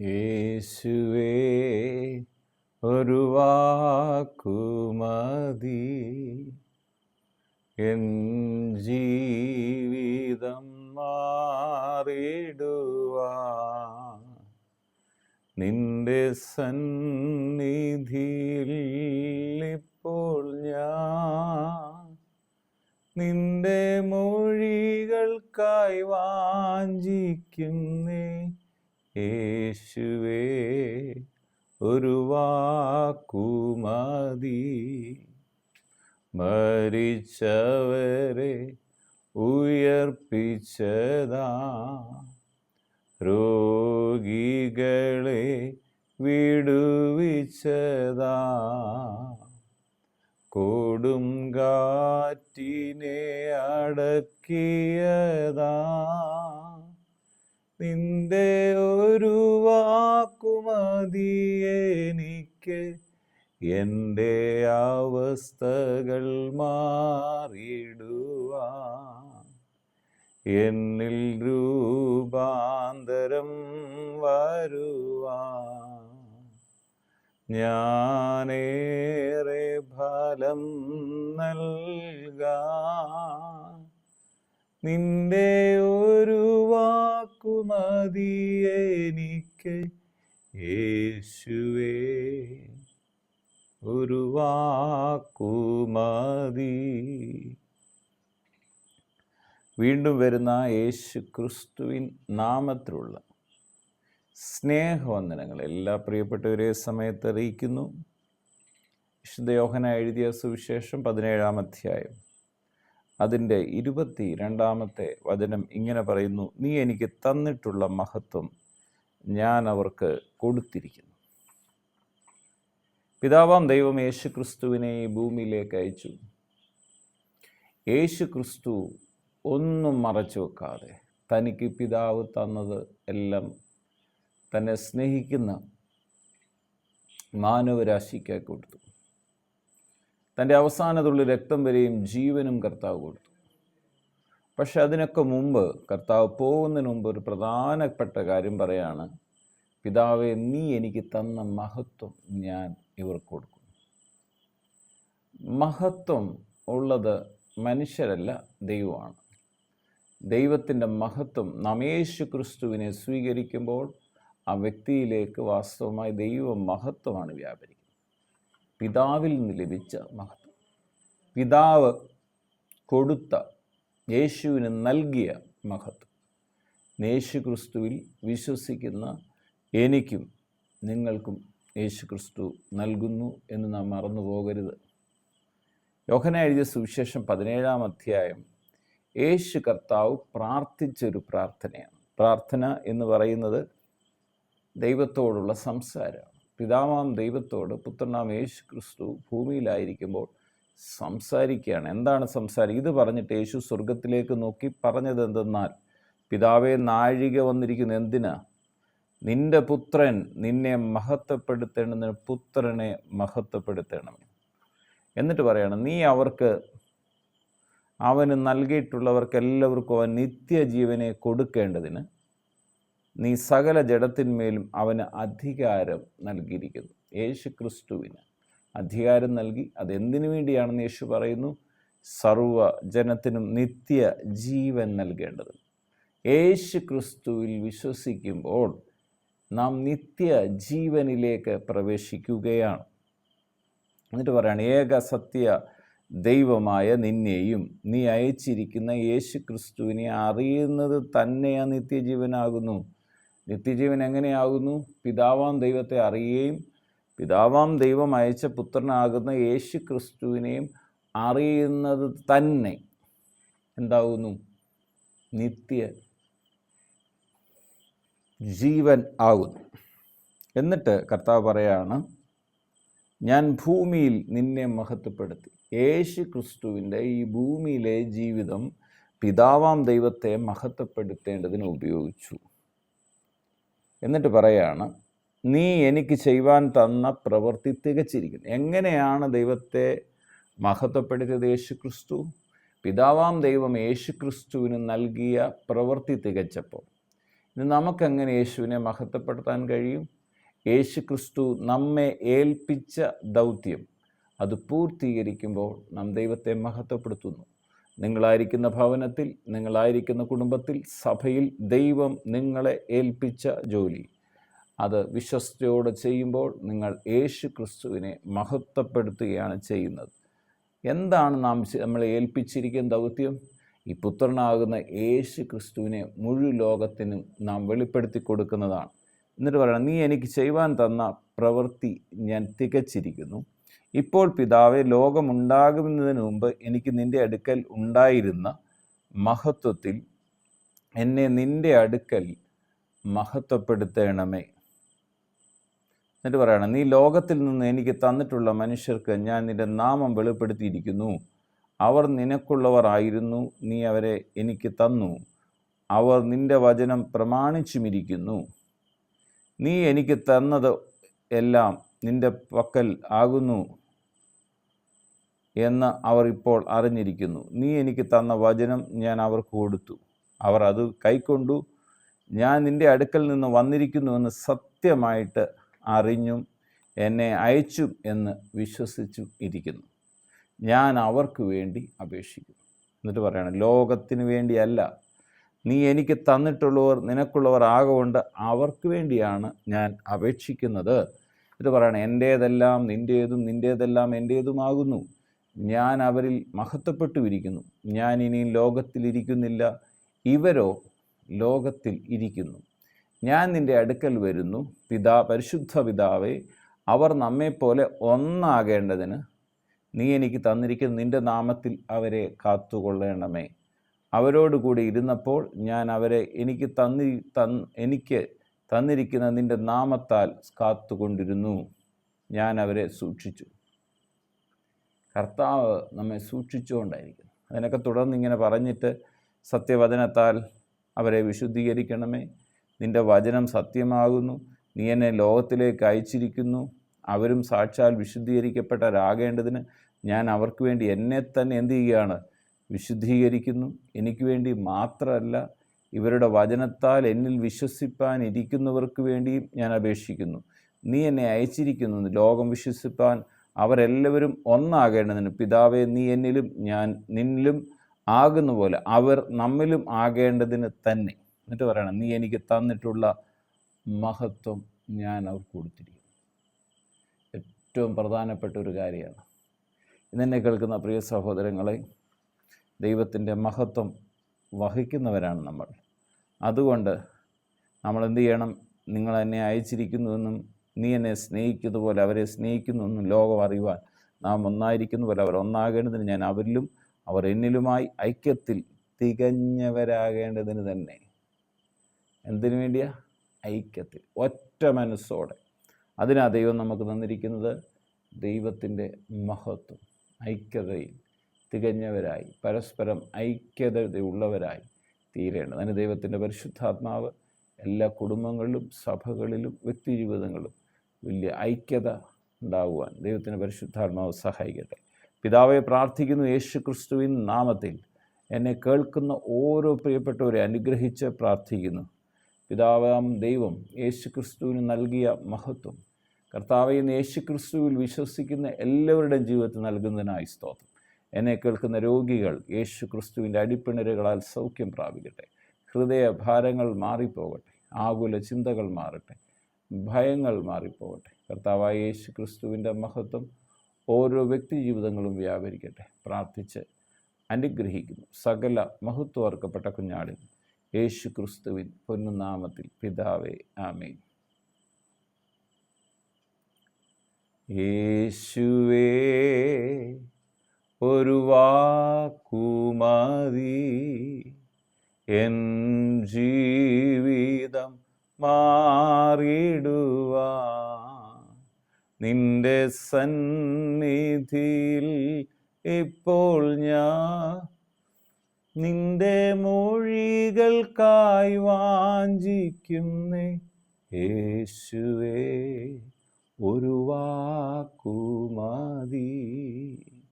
യേശുവേ ഒരു വാക്കുമതി എൻ ജീവിതം മാറിടുവാൻ. നിന്റെ സന്നിധിയിൽ ഇപ്പോൾ ഞാൻ നിന്റെ മൊഴികൾക്കായി വാഞ്ചിക്കുന്നേ. യേശുവേ ഒരു വാക്കുമതി മരിച്ചവരെ ഉയർപ്പിച്ചതാ, രോഗികളെ വിടുവിച്ചതാ, കൊടും കാറ്റിനെ അടക്കിയതാ. നിന്റെ ഒരു വാക്കുമതി എനിക്ക് എൻ്റെ അവസ്ഥകൾ മാറിടുവാൻ. എന്നിൽ രൂപാന്തരം വരുവാൻ. ഞാനേറെ ഫലം നൽകാൻ നിന്റെ ഒരു വാക്കുമതി എനിക്ക്. യേശുവേ ഒരു വാക്കുമതി. വീണ്ടും വരുന്ന യേശു ക്രിസ്തുവിൻ നാമത്തിലുള്ള സ്നേഹവന്ദനങ്ങൾ എല്ലാ പ്രിയപ്പെട്ടവരെ സമയത്ത് അറിയിക്കുന്നു. വിശുദ്ധ യോഹന്നാൻ എഴുതിയ സുവിശേഷം 17-ാം അധ്യായം അതിൻ്റെ 22-ാമത്തെ വചനം ഇങ്ങനെ പറയുന്നു: നീ എനിക്ക് തന്നിട്ടുള്ള മഹത്വം ഞാൻ അവർക്ക് കൊടുത്തിരിക്കുന്നു. പിതാവാം ദൈവം യേശു ക്രിസ്തുവിനെ ഈ ഭൂമിയിലേക്ക് അയച്ചു. യേശു ക്രിസ്തു ഒന്നും മറച്ചു വെക്കാതെ തനിക്ക് പിതാവ് തന്നത് എല്ലാം തന്നെ സ്നേഹിക്കുന്ന മാനവരാശിക്കായി കൊടുത്തു. തൻ്റെ അവസാനത്തുള്ള രക്തം വരെയും ജീവനും കർത്താവ് കൊടുത്തു. പക്ഷെ അതിനൊക്കെ മുമ്പ് കർത്താവ് പോകുന്നതിന് മുമ്പ് ഒരു പ്രധാനപ്പെട്ട കാര്യം പറയാണ്: പിതാവേ, നീ എനിക്ക് തന്ന മഹത്വം ഞാൻ ഇവർക്ക് കൊടുക്കുന്നു. മഹത്വം ഉള്ളത് മനുഷ്യരല്ല, ദൈവമാണ്. ദൈവത്തിൻ്റെ മഹത്വം നാം യേശു ക്രിസ്തുവിനെ സ്വീകരിക്കുമ്പോൾ ആ വ്യക്തിയിലേക്ക് വാസ്തവമായി ദൈവ മഹത്വമാണ് വ്യാപരിക്കുന്നത്. പിതാവിൽ നിന്ന് ലഭിച്ച മഹത്വം, പിതാവ് കൊടുത്ത, യേശുവിന് നൽകിയ മഹത്വം യേശു ക്രിസ്തുവിൽ വിശ്വസിക്കുന്ന എനിക്കും നിങ്ങൾക്കും യേശു ക്രിസ്തു നൽകുന്നു എന്ന് നാം മറന്നു പോകരുത്. യോഹന്നാൻ എഴുതിയ സുവിശേഷം 17-ാം അധ്യായം യേശു കർത്താവ് പ്രാർത്ഥിച്ചൊരു പ്രാർത്ഥനയാണ്. പ്രാർത്ഥന എന്ന് പറയുന്നത് ദൈവത്തോടുള്ള സംസാരമാണ്. പിതാവാം ദൈവത്തോട് പുത്രനാം യേശു ക്രിസ്തു ഭൂമിയിലായിരിക്കുമ്പോൾ സംസാരിക്കുകയാണ്. എന്താണ് സംസാരിക്കുക? ഇത് പറഞ്ഞിട്ട് യേശു സ്വർഗത്തിലേക്ക് നോക്കി പറഞ്ഞത് എന്തെന്നാൽ: പിതാവേ, നാഴിക വന്നിരിക്കുന്നു. എന്തിനാ? നിന്റെ പുത്രൻ നിന്നെ മഹത്വപ്പെടുത്തേണ്ടതിന് പുത്രനെ മഹത്വപ്പെടുത്തണമേ. എന്നിട്ട് പറയണം: നീ അവന് നൽകിയിട്ടുള്ളവർക്ക് എല്ലാവർക്കും അവൻ നിത്യജീവനെ കൊടുക്കേണ്ടതിന് നീ സകല ജഡത്തിന്മേലും അവന് അധികാരം നൽകിയിരിക്കുന്നു. യേശു ക്രിസ്തുവിന് അധികാരം നൽകി. അതെന്തിനു വേണ്ടിയാണെന്ന് യേശു പറയുന്നു: സർവ ജനത്തിനും നിത്യ ജീവൻ നൽകേണ്ടത്. യേശു ക്രിസ്തുവിൽ വിശ്വസിക്കുമ്പോൾ നാം നിത്യ ജീവനിലേക്ക് പ്രവേശിക്കുകയാണ്. എന്നിട്ട് പറയാണ്: ഏക സത്യ ദൈവമായ നിന്നെയും നീ അയച്ചിരിക്കുന്ന യേശു ക്രിസ്തുവിനെ അറിയുന്നത് തന്നെയാ നിത്യജീവനാകുന്നു. നിത്യജീവൻ എങ്ങനെയാകുന്നു? പിതാവാം ദൈവത്തെ അറിയുകയും പിതാവാം ദൈവം അയച്ച പുത്രനാകുന്ന യേശു ക്രിസ്തുവിനെയും അറിയുന്നത് തന്നെ എന്താകുന്നു? നിത്യ ജീവൻ ആകുന്നു. എന്നിട്ട് കർത്താവ് പറയാണ്: ഞാൻ ഭൂമിയിൽ നിന്നെ മഹത്വപ്പെടുത്തി. യേശു ക്രിസ്തുവിൻ്റെ ഈ ഭൂമിയിലെ ജീവിതം പിതാവാം ദൈവത്തെ മഹത്വപ്പെടുത്തേണ്ടതിന് ഉപയോഗിച്ചു. എന്നിട്ട് പറയാണ്: നീ എനിക്ക് ചെയ്യുവാൻ തന്ന പ്രവൃത്തി തികച്ചിരിക്കുന്നു. എങ്ങനെയാണ് ദൈവത്തെ മഹത്വപ്പെടുത്തിയത് യേശു ക്രിസ്തു? പിതാവാം ദൈവം യേശു ക്രിസ്തുവിന് നൽകിയ പ്രവൃത്തി തികച്ചപ്പോൾ ഇന്ന് നമുക്കെങ്ങനെ യേശുവിനെ മഹത്വപ്പെടുത്താൻ കഴിയും? യേശു ക്രിസ്തു നമ്മെ ഏൽപ്പിച്ച ദൗത്യം അത് പൂർത്തീകരിക്കുമ്പോൾ നാം ദൈവത്തെ മഹത്വപ്പെടുത്തുന്നു. നിങ്ങളായിരിക്കുന്ന ഭവനത്തിൽ, നിങ്ങളായിരിക്കുന്ന കുടുംബത്തിൽ, സഭയിൽ ദൈവം നിങ്ങളെ ഏൽപ്പിച്ച ജോലി അത് വിശ്വസ്തയോടെ ചെയ്യുമ്പോൾ നിങ്ങൾ യേശു ക്രിസ്തുവിനെ മഹത്വപ്പെടുത്തുകയാണ് ചെയ്യുന്നത്. എന്താണ് നമ്മളെ ഏൽപ്പിച്ചിരിക്കുന്ന ദൗത്യം? ഈ പുത്രനാകുന്ന യേശു ക്രിസ്തുവിനെ മുഴുവൻ ലോകത്തിനും നാം വെളിപ്പെടുത്തി കൊടുക്കുന്നതാണ്. എന്നിട്ട് പറയണം, നീ എനിക്ക് ചെയ്യുവാൻ തന്ന പ്രവൃത്തി ഞാൻ തികച്ചിരിക്കുന്നു. ഇപ്പോൾ പിതാവേ, ലോകമുണ്ടാകുന്നതിന് മുമ്പ് എനിക്ക് നിൻ്റെ അടുക്കൽ ഉണ്ടായിരുന്ന മഹത്വത്തിൽ എന്നെ നിൻ്റെ അടുക്കൽ മഹത്വപ്പെടുത്തണമേ. എന്നിട്ട് പറയണം, നീ ലോകത്തിൽ നിന്ന് എനിക്ക് തന്നിട്ടുള്ള മനുഷ്യർക്ക് ഞാൻ നിൻ്റെ നാമം വെളിപ്പെടുത്തിയിരിക്കുന്നു. അവർ നിനക്കുള്ളവർ ആയിരുന്നു, നീ അവരെ എനിക്ക് തന്നു. അവർ നിൻ്റെ വചനം പ്രമാണിച്ചുമിരിക്കുന്നു. നീ എനിക്ക് തന്നത് എല്ലാം നിൻ്റെ പക്കൽ ആകുന്നു എന്ന് അവർ ഇപ്പോൾ അറിഞ്ഞിരിക്കുന്നു. നീ എനിക്ക് തന്ന വചനം ഞാൻ അവർക്ക് കൊടുത്തു, അവർ അത് കൈക്കൊണ്ടു. ഞാൻ നിൻ്റെ അടുക്കൽ നിന്ന് വന്നിരിക്കുന്നുവെന്ന് സത്യമായിട്ട് അറിഞ്ഞും എന്നെ അയച്ചും എന്ന് വിശ്വസിച്ചും ഇരിക്കുന്നു. ഞാൻ അവർക്ക് വേണ്ടി അപേക്ഷിക്കുന്നു. എന്നിട്ട് പറയണം, ലോകത്തിന് വേണ്ടിയല്ല, നീ എനിക്ക് തന്നിട്ടുള്ളവർ നിനക്കുള്ളവർ ആകൊണ്ട് അവർക്ക് വേണ്ടിയാണ് ഞാൻ അപേക്ഷിക്കുന്നത്. എന്നിട്ട് പറയണം, എൻ്റേതെല്ലാം നിൻ്റേതും നിൻ്റേതെല്ലാം എൻ്റേതുമാകുന്നു. ഞാൻ അവരിൽ മഹത്വപ്പെട്ടുമിരിക്കുന്നു. ഞാൻ ഇനിയും ലോകത്തിലിരിക്കുന്നില്ല, ഇവരോ ലോകത്തിൽ ഇരിക്കുന്നു. ഞാൻ നിൻ്റെ അടുക്കൽ വരുന്നു. പരിശുദ്ധ പിതാവേ, അവർ നമ്മെപ്പോലെ ഒന്നാകേണ്ടതിന് നീ എനിക്ക് തന്നിരിക്കുന്ന നിൻ്റെ നാമത്തിൽ അവരെ കാത്തുകൊള്ളണമേ. അവരോടുകൂടി ഇരുന്നപ്പോൾ ഞാൻ അവരെ എനിക്ക് തന്നിരിക്കുന്ന നിൻ്റെ നാമത്താൽ കാത്തുകൊണ്ടിരുന്നു. ഞാൻ അവരെ സൂക്ഷിച്ചു. കർത്താവ് നമ്മെ സൂക്ഷിച്ചുകൊണ്ടായിരിക്കുന്നു. അതിനൊക്കെ തുടർന്ന് ഇങ്ങനെ പറഞ്ഞിട്ട്, സത്യവചനത്താൽ അവരെ വിശുദ്ധീകരിക്കണമേ. നിൻ്റെ വചനം സത്യമാകുന്നു. നീ എന്നെ ലോകത്തിലേക്ക് അയച്ചിരിക്കുന്നു. അവരും സാക്ഷാൽ വിശുദ്ധീകരിക്കപ്പെട്ടവരാകേണ്ടതിന് ഞാൻ അവർക്ക് വേണ്ടി എന്നെ തന്നെ എന്ത് ചെയ്യുകയാണ്? വിശുദ്ധീകരിക്കുന്നു. എനിക്ക് വേണ്ടി മാത്രമല്ല, ഇവരുടെ വചനത്താൽ എന്നിൽ വിശ്വസിപ്പാൻ ഇരിക്കുന്നവർക്ക് വേണ്ടിയും ഞാൻ അപേക്ഷിക്കുന്നു. നീ എന്നെ അയച്ചിരിക്കുന്നു ലോകം വിശ്വസിപ്പാൻ അവരെല്ലാവരും ഒന്നാകേണ്ടതിന്. പിതാവേ, നീ എന്നിലും ഞാൻ നിന്നിലും ആകുന്ന പോലെ അവർ നമ്മിലും ആകേണ്ടതിന് തന്നെ. എന്നിട്ട് പറയണം, നീ എനിക്ക് തന്നിട്ടുള്ള മഹത്വം ഞാൻ അവർക്ക് കൊടുത്തിരിക്കുന്നു. ഏറ്റവും പ്രധാനപ്പെട്ട ഒരു കാര്യമാണ്. ഇന്നെന്നെ കേൾക്കുന്ന പ്രിയ സഹോദരങ്ങളെ, ദൈവത്തിൻ്റെ മഹത്വം വഹിക്കുന്നവരാണ് നമ്മൾ. അതുകൊണ്ട് നമ്മൾ എന്ത് ചെയ്യണം? നിങ്ങൾ എന്നെ അയച്ചിരിക്കുന്നുവെന്നും നീ എന്നെ സ്നേഹിക്കുന്ന പോലെ അവരെ സ്നേഹിക്കുന്നുവെന്നും ലോകം അറിയുവാൻ നാം ഒന്നായിരിക്കുന്ന പോലെ അവർ ഒന്നാകേണ്ടതിന് ഞാൻ അവരിലും അവർ എന്നിലുമായി ഐക്യത്തിൽ തികഞ്ഞവരാകേണ്ടതിന് തന്നെ. എന്തിനു വേണ്ടിയാ? ഐക്യത്തിൽ, ഒറ്റ മനസ്സോടെ. അതിനാ ദൈവം നമുക്ക് തന്നിരിക്കുന്നത് ദൈവത്തിൻ്റെ മഹത്വം. ഐക്യതയിൽ തികഞ്ഞവരായി, പരസ്പരം ഐക്യതയുള്ളവരായി തീരേണ്ടത്. അതിന് ദൈവത്തിൻ്റെ പരിശുദ്ധാത്മാവ് എല്ലാ കുടുംബങ്ങളിലും സഭകളിലും വ്യക്തിജീവിതങ്ങളിലും വലിയ ഐക്യത ഉണ്ടാകുവാൻ ദൈവത്തിൻ്റെ പരിശുദ്ധാത്മാവ് സഹായിക്കട്ടെ. പിതാവെ, പ്രാർത്ഥിക്കുന്നു യേശു ക്രിസ്തുവിൻ നാമത്തിൽ എന്നെ കേൾക്കുന്ന ഓരോ പ്രിയപ്പെട്ടവരെ അനുഗ്രഹിച്ച് പ്രാർത്ഥിക്കുന്നു. പിതാവാം ദൈവം യേശു ക്രിസ്തുവിന് നൽകിയ മഹത്വം കർത്താവെ ഇന്ന് യേശു ക്രിസ്തുവിൽ വിശ്വസിക്കുന്ന എല്ലാവരുടെയും ജീവിതത്തിൽ നൽകുന്നതിനായി സ്തോത്രം. എന്നെ കേൾക്കുന്ന രോഗികൾ യേശു ക്രിസ്തുവിൻ്റെ അടിപ്പിണരുകളാൽ സൗഖ്യം പ്രാപിക്കട്ടെ. ഹൃദയഭാരങ്ങൾ മാറിപ്പോകട്ടെ. ആകുല ചിന്തകൾ മാറട്ടെ. ഭയങ്ങൾ മാറിപ്പോകട്ടെ. കർത്താവായ യേശു ക്രിസ്തുവിൻ്റെ മഹത്വം ഓരോ വ്യക്തി ജീവിതങ്ങളും വ്യാപരിക്കട്ടെ. പ്രാർത്ഥിച്ച് അനുഗ്രഹിക്കുന്നു. സകല മഹത്വവർക്കപ്പെട്ട കുഞ്ഞാടിൽ യേശു ക്രിസ്തുവിൻ പൊന്നുനാമത്തിൽ പിതാവേ, ആമേൻ. യേശുവേ, ഒരു വാക്കുമതി എൻ ജീവിതം മാറിടുവാൻ. നിന്റെ സന്നിധിയിൽ ഇപ്പോൾ ഞാൻ നിന്റെ മൊഴികൾക്കായി വാഞ്ചിക്കുന്നേ. യേശുവേ, ഒരു വാക്കുമതി.